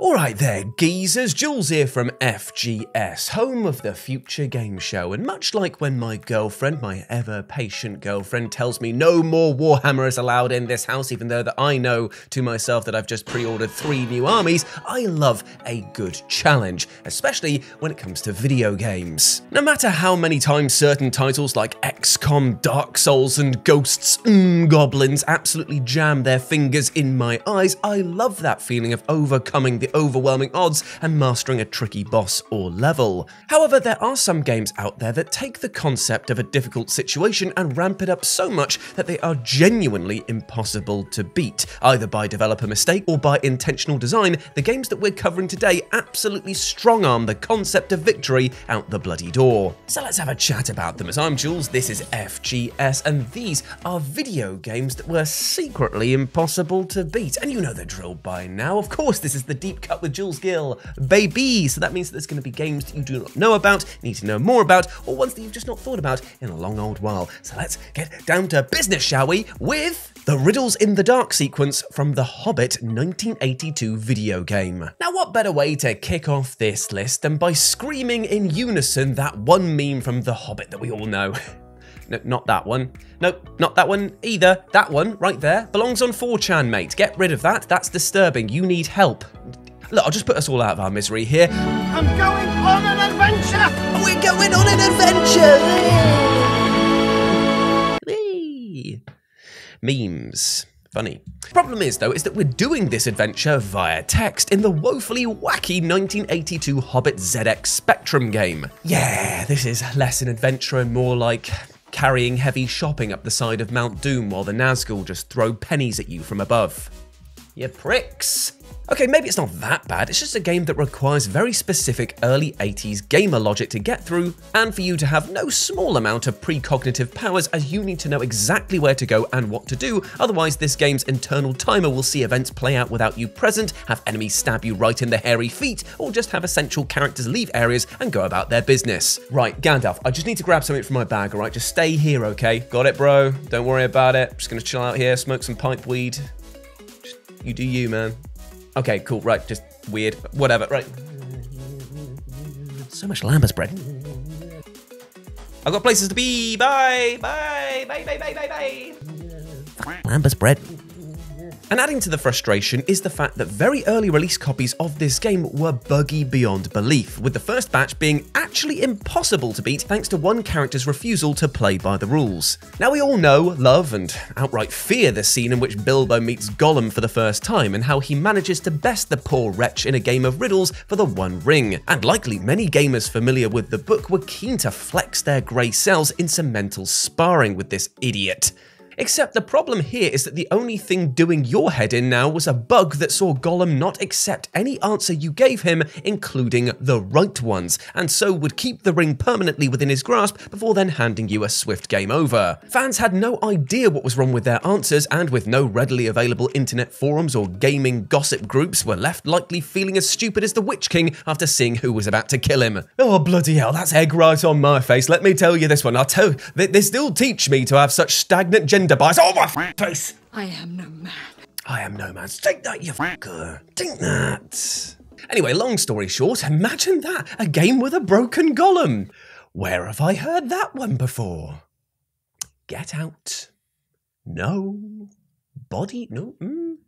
Alright there, geezers, Jules here from FGS, home of the Future Game Show, and much like when my girlfriend, my ever-patient girlfriend, tells me no more Warhammers allowed in this house, even though that I know to myself that I've just pre-ordered 3 new armies, I love a good challenge, especially when it comes to video games. No matter how many times certain titles like XCOM, Dark Souls, and Ghosts, Goblins absolutely jam their fingers in my eyes, I love that feeling of overcoming the overwhelming odds and mastering a tricky boss or level. However, there are some games out there that take the concept of a difficult situation and ramp it up so much that they are genuinely impossible to beat. Either by developer mistake or by intentional design, the games that we're covering today absolutely strong-arm the concept of victory out the bloody door. So let's have a chat about them. As I'm Jules, this is FGS, and these are video games that were secretly impossible to beat. And you know the drill by now. Of course, this is the Deep Cut with Jules Gill, baby! So that means that there's going to be games that you do not know about, need to know more about, or ones that you've just not thought about in a long old while. So let's get down to business, shall we, with the Riddles in the Dark sequence from the Hobbit 1982 video game. Now, what better way to kick off this list than by screaming in unison that one meme from the Hobbit that we all know. No, not that one. Nope, not that one either. That one, right there, belongs on 4chan, mate. Get rid of that. That's disturbing. You need help. Look, I'll just put us all out of our misery here. I'm going on an adventure! We're going on an adventure! Whee! Memes. Funny. Problem is, though, is that we're doing this adventure via text in the woefully wacky 1982 Hobbit ZX Spectrum game. Yeah, this is less an adventure and more like carrying heavy shopping up the side of Mount Doom while the Nazgul just throw pennies at you from above. You pricks. Okay, maybe it's not that bad, it's just a game that requires very specific early 80s gamer logic to get through, and for you to have no small amount of precognitive powers, as you need to know exactly where to go and what to do, otherwise this game's internal timer will see events play out without you present, have enemies stab you right in the hairy feet, or just have essential characters leave areas and go about their business. Right, Gandalf, I just need to grab something from my bag, alright? Just stay here, okay? Got it, bro? Don't worry about it. I'm just gonna chill out here, smoke some pipe weed. Just, you do you, man. Okay, cool, right, just weird, whatever, right. So much lambus bread. I've got places to be, bye, bye, bye, bye, bye, bye, bye. Lambus bread. And adding to the frustration is the fact that very early release copies of this game were buggy beyond belief, with the first batch being actually impossible to beat thanks to one character's refusal to play by the rules. Now we all know, love, and outright fear the scene in which Bilbo meets Gollum for the first time and how he manages to best the poor wretch in a game of riddles for the One Ring. And likely many gamers familiar with the book were keen to flex their grey cells in some mental sparring with this idiot. Except the problem here is that the only thing doing your head in now was a bug that saw Gollum not accept any answer you gave him, including the right ones, and so would keep the ring permanently within his grasp before then handing you a swift game over. Fans had no idea what was wrong with their answers, and with no readily available internet forums or gaming gossip groups, were left likely feeling as stupid as the Witch King after seeing who was about to kill him. Oh bloody hell, that's egg right on my face. Let me tell you this one. I'll tell you, they still teach me to have such stagnant gender bias. Oh my face! I am no man. I am no man. Take that, you fucker. Take that. Anyway, long story short, imagine that. A game with a broken Gollum. Where have I heard that one before? Get out. No. Body. No.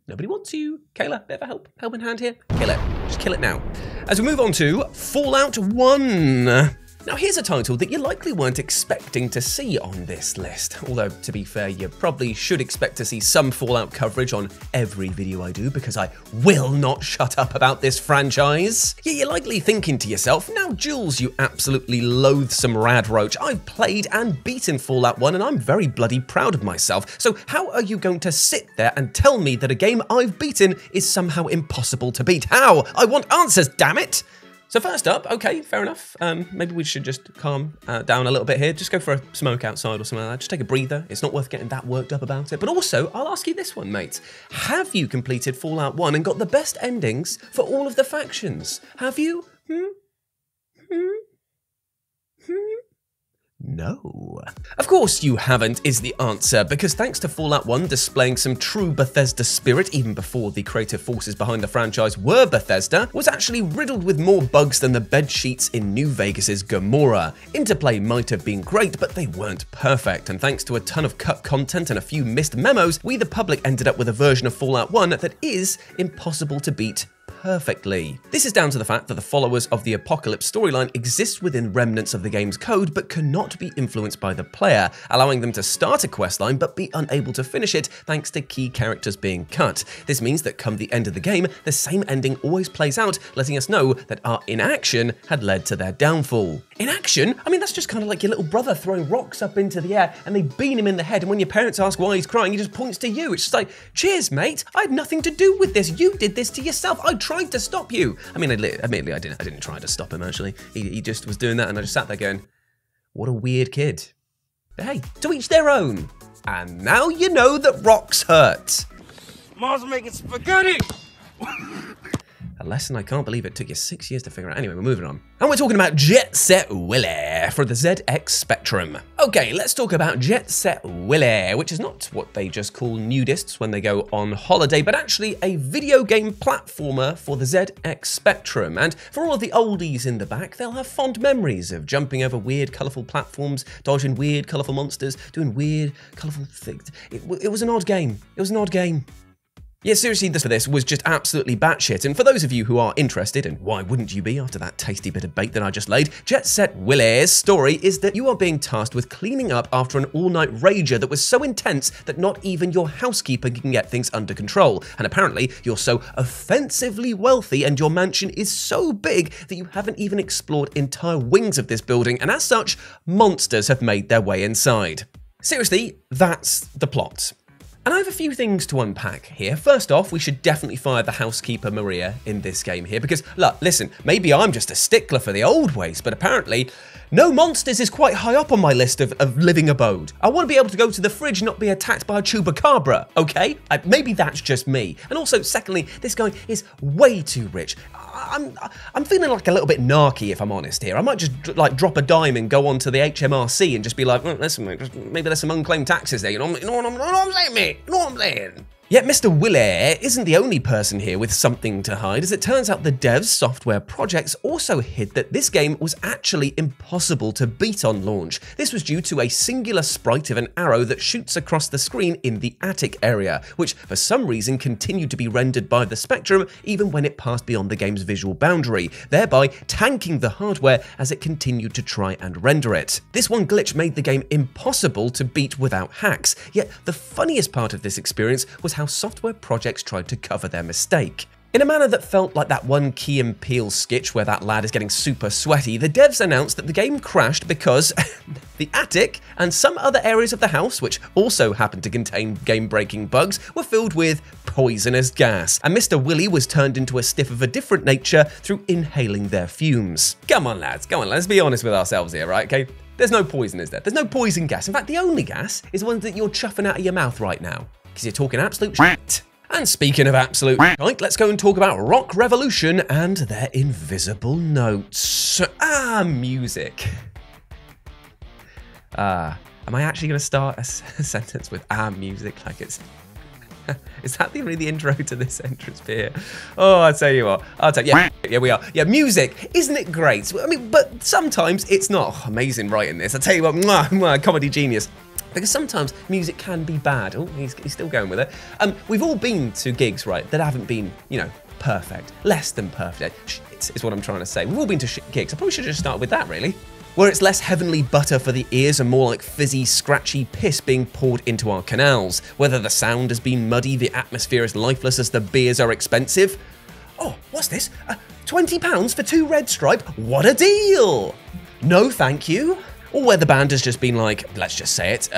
Nobody wants you. Kayla, bit of a helping hand here. Kill it. Just kill it now. As we move on to Fallout 1. Now here's a title that you likely weren't expecting to see on this list, although to be fair you probably should expect to see some Fallout coverage on every video I do because I will not shut up about this franchise. Yeah, you're likely thinking to yourself, now Jules, you absolutely loathsome radroach, I've played and beaten Fallout 1 and I'm very bloody proud of myself, so how are you going to sit there and tell me that a game I've beaten is somehow impossible to beat? How? I want answers, damn it! So first up, okay, fair enough. Maybe we should just calm down a little bit here. Just go for a smoke outside or something like that. Just take a breather. It's not worth getting that worked up about it. But also, I'll ask you this one, mate. Have you completed Fallout 1 and got the best endings for all of the factions? Have you? No. Of course you haven't is the answer, because thanks to Fallout 1 displaying some true Bethesda spirit even before the creative forces behind the franchise were Bethesda, was actually riddled with more bugs than the bed sheets in New Vegas's Gomorrah. Interplay might have been great, but they weren't perfect, and thanks to a ton of cut content and a few missed memos, we the public ended up with a version of Fallout 1 that is impossible to beat perfectly. This is down to the fact that the followers of the Apocalypse storyline exist within remnants of the game's code but cannot be influenced by the player, allowing them to start a questline but be unable to finish it thanks to key characters being cut. This means that come the end of the game, the same ending always plays out, letting us know that our inaction had led to their downfall. Inaction? I mean, that's just kind of like your little brother throwing rocks up into the air and they beat him in the head, and when your parents ask why he's crying, he just points to you. It's just like, cheers, mate, I had nothing to do with this. You did this to yourself. I tried to stop you. I mean, admittedly, I didn't try to stop him, actually. He just was doing that, and I just sat there going, what a weird kid. But hey, to each their own. And now you know that rocks hurt. Mom's making spaghetti! A lesson I can't believe it took you 6 years to figure out. Anyway, we're moving on. And we're talking about Jet Set Willy for the ZX Spectrum. Okay, let's talk about Jet Set Willy, which is not what they just call nudists when they go on holiday, but actually a video game platformer for the ZX Spectrum. And for all of the oldies in the back, they'll have fond memories of jumping over weird, colourful platforms, dodging weird, colourful monsters, doing weird, colourful things. It was an odd game. It was an odd game. Yeah, seriously, this was just absolutely batshit, and for those of you who are interested, and why wouldn't you be after that tasty bit of bait that I just laid, Jet Set Willy's story is that you are being tasked with cleaning up after an all-night rager that was so intense that not even your housekeeper can get things under control, and apparently you're so offensively wealthy and your mansion is so big that you haven't even explored entire wings of this building, and as such, monsters have made their way inside. Seriously, that's the plot. And I have a few things to unpack here. First off, we should definitely fire the housekeeper Maria in this game here because, look, listen, maybe I'm just a stickler for the old ways, but apparently no monsters is quite high up on my list of living abode. I want to be able to go to the fridge and not be attacked by a chupacabra, okay? Maybe that's just me. And also, secondly, this guy is way too rich. I'm feeling like a little bit narky, if I'm honest here. I might just like drop a dime and go onto the HMRC and just be like, listen, maybe there's some unclaimed taxes there. You know what I'm saying, mate? You know what I'm saying? Yet Mr. Willy isn't the only person here with something to hide, as it turns out the dev's software projects also hid that this game was actually impossible to beat on launch. This was due to a singular sprite of an arrow that shoots across the screen in the attic area, which for some reason continued to be rendered by the Spectrum even when it passed beyond the game's visual boundary, thereby tanking the hardware as it continued to try and render it. This one glitch made the game impossible to beat without hacks, yet the funniest part of this experience was how software projects tried to cover their mistake. In a manner that felt like that one Key and Peele sketch where that lad is getting super sweaty, the devs announced that the game crashed because the attic and some other areas of the house, which also happened to contain game-breaking bugs, were filled with poisonous gas, and Mr. Willy was turned into a stiff of a different nature through inhaling their fumes. Come on, lads, let's be honest with ourselves here, right, okay? There's no poison, is there? There's no poison gas. In fact, the only gas is the one that you're chuffing out of your mouth right now, because you're talking absolute shit. And speaking of absolute shite, let's go and talk about Rock Revolution and their invisible notes. Music. Am I actually going to start a sentence with music like it's... Is that really the intro to this entrance here? Oh, I'll tell you what. Yeah, we are. Yeah, music. Isn't it great? I mean, but sometimes it's not. Oh, amazing writing this. I'll tell you what, comedy genius. Because sometimes music can be bad. Oh, he's still going with it. We've all been to gigs, right, that haven't been, you know, perfect. Less than perfect. Shit is what I'm trying to say. We've all been to shit gigs. I probably should have just started with that, really. Where it's less heavenly butter for the ears and more like fizzy, scratchy piss being poured into our canals. Whether the sound has been muddy, the atmosphere is lifeless as the beers are expensive. Oh, what's this? £20 for 2 Red Stripe? What a deal! No, thank you. Or where the band has just been like, let's just say it,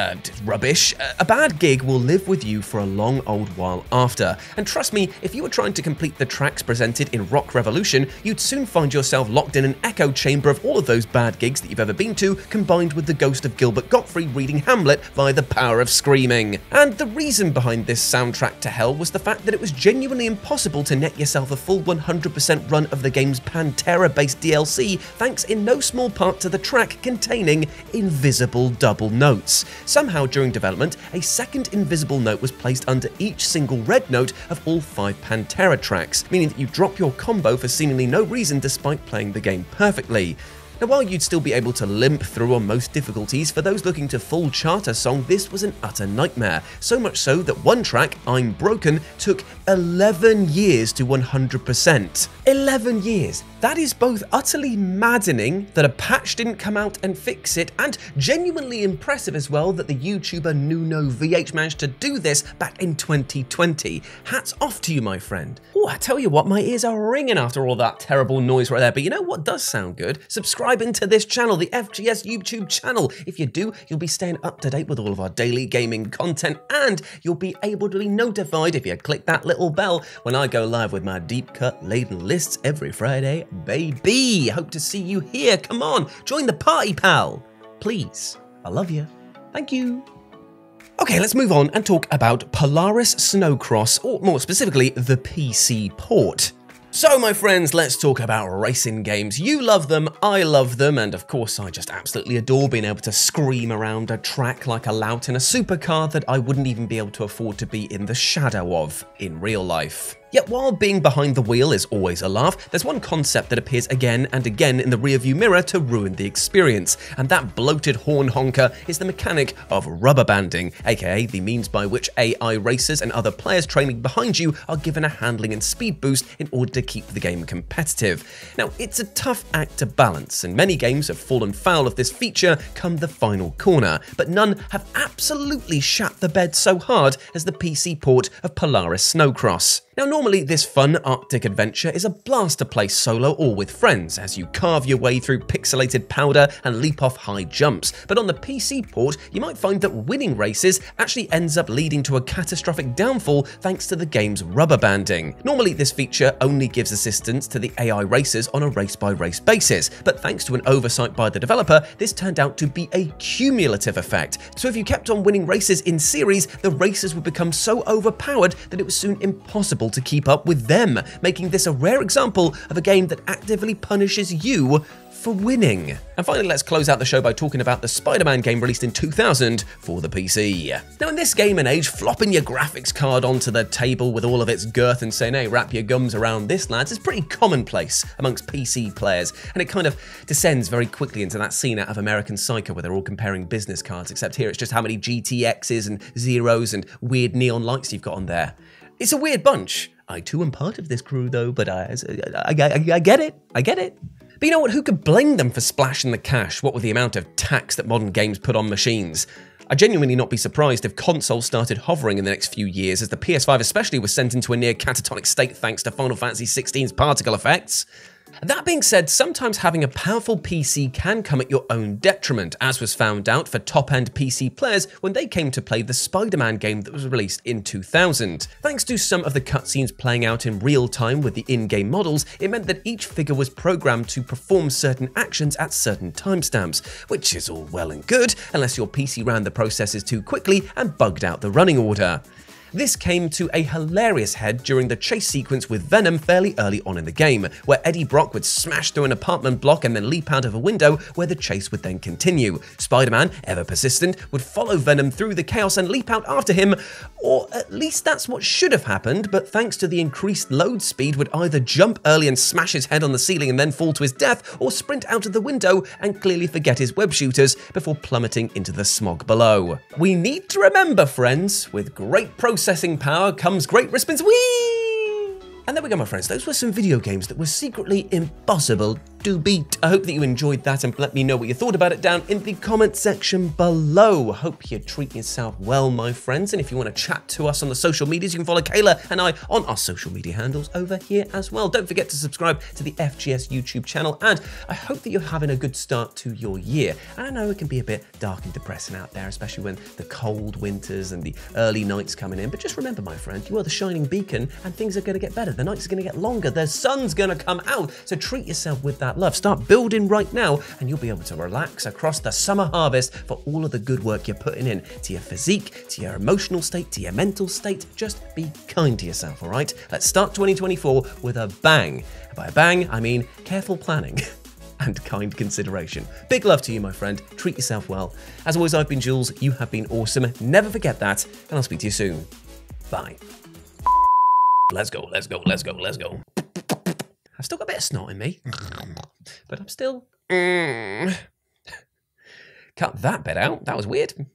rubbish. A bad gig will live with you for a long old while after. And trust me, if you were trying to complete the tracks presented in Rock Revolution, you'd soon find yourself locked in an echo chamber of all of those bad gigs that you've ever been to, combined with the ghost of Gilbert Gottfried reading Hamlet via the power of screaming. And the reason behind this soundtrack to hell was the fact that it was genuinely impossible to net yourself a full 100% run of the game's Pantera-based DLC, thanks in no small part to the track containing playing invisible double notes. Somehow during development, a second invisible note was placed under each single red note of all 5 Pantera tracks, meaning that you drop your combo for seemingly no reason despite playing the game perfectly. Now, while you'd still be able to limp through on most difficulties, for those looking to full chart a song, this was an utter nightmare. So much so that one track, I'm Broken, took 11 years to 100%. 11 years! That is both utterly maddening that a patch didn't come out and fix it, and genuinely impressive as well that the YouTuber Nuno VH managed to do this back in 2020. Hats off to you, my friend. Oh, I tell you what, my ears are ringing after all that terrible noise right there, but you know what does sound good? Subscribing to this channel, the FGS YouTube channel. If you do, you'll be staying up to date with all of our daily gaming content, and you'll be able to be notified if you click that little bell when I go live with my deep cut laden lists every Friday, baby. Hope to see you here. Come on, join the party, pal. Please. I love you. Thank you. Okay, let's move on and talk about Polaris Snowcross, or more specifically, the PC port. So my friends, let's talk about racing games. You love them, I love them, and of course I just absolutely adore being able to scream around a track like a lout in a supercar that I wouldn't even be able to afford to be in the shadow of in real life. Yet while being behind the wheel is always a laugh, there's one concept that appears again and again in the rearview mirror to ruin the experience, and that bloated horn honker is the mechanic of rubber banding, aka the means by which AI racers and other players training behind you are given a handling and speed boost in order to keep the game competitive. Now, it's a tough act to balance, and many games have fallen foul of this feature come the final corner, but none have absolutely shat the bed so hard as the PC port of Polaris Snowcross. Now, normally this fun Arctic adventure is a blast to play solo or with friends as you carve your way through pixelated powder and leap off high jumps, but on the PC port you might find that winning races actually ends up leading to a catastrophic downfall thanks to the game's rubber banding. Normally this feature only gives assistance to the AI racers on a race-by-race basis, but thanks to an oversight by the developer, this turned out to be a cumulative effect. So if you kept on winning races in series, the racers would become so overpowered that it was soon impossible to keep up with them, making this a rare example of a game that actively punishes you for winning. And finally, let's close out the show by talking about the SpiderMan game released in 2000 for the PC. Now, in this game and age, flopping your graphics card onto the table with all of its girth and saying, hey, wrap your gums around this, lads, is pretty commonplace amongst PC players, and it kind of descends very quickly into that scene out of American Psycho where they're all comparing business cards, except here it's just how many GTXs and zeros and weird neon lights you've got on there. It's a weird bunch. I too am part of this crew though, but I get it. I get it. But you know what? Who could blame them for splashing the cash, what with the amount of tax that modern games put on machines? I'd genuinely not be surprised if consoles started hovering in the next few years, as the PS5 especially was sent into a near catatonic state thanks to Final Fantasy XVI's particle effects. That being said, sometimes having a powerful PC can come at your own detriment, as was found out for top-end PC players when they came to play the SpiderMan game that was released in 2000. Thanks to some of the cutscenes playing out in real time with the in-game models, it meant that each figure was programmed to perform certain actions at certain timestamps, which is all well and good, unless your PC ran the processes too quickly and bugged out the running order. This came to a hilarious head during the chase sequence with Venom fairly early on in the game, where Eddie Brock would smash through an apartment block and then leap out of a window where the chase would then continue. Spider-Man, ever persistent, would follow Venom through the chaos and leap out after him, or at least that's what should have happened, but thanks to the increased load speed would either jump early and smash his head on the ceiling and then fall to his death, or sprint out of the window and clearly forget his web shooters before plummeting into the smog below. We need to remember, friends, with great processing power comes great responsibility. And there we go, my friends. Those were some video games that were secretly impossible to beat. I hope that you enjoyed that, and let me know what you thought about it down in the comment section below. Hope you treat yourself well, my friends. And if you want to chat to us on the social medias, you can follow Kayla and I on our social media handles over here as well. Don't forget to subscribe to the FGS YouTube channel, and I hope that you're having a good start to your year. And I know it can be a bit dark and depressing out there, especially when the cold winters and the early nights coming in. But just remember, my friend, you are the shining beacon, and things are going to get better. The nights are going to get longer. The sun's going to come out. So treat yourself with that love. Start building right now, and you'll be able to relax across the summer harvest for all of the good work you're putting in to your physique, to your emotional state, to your mental state. Just be kind to yourself, all right? Let's start 2024 with a bang. And by a bang, I mean careful planning. and kind consideration. Big love to you, my friend. Treat yourself well. As always, I've been Jules. You have been awesome. Never forget that, and I'll speak to you soon. Bye. Let's go, let's go, let's go, let's go. I've still got a bit of snot in me, but I'm still... Cut that bit out. That was weird.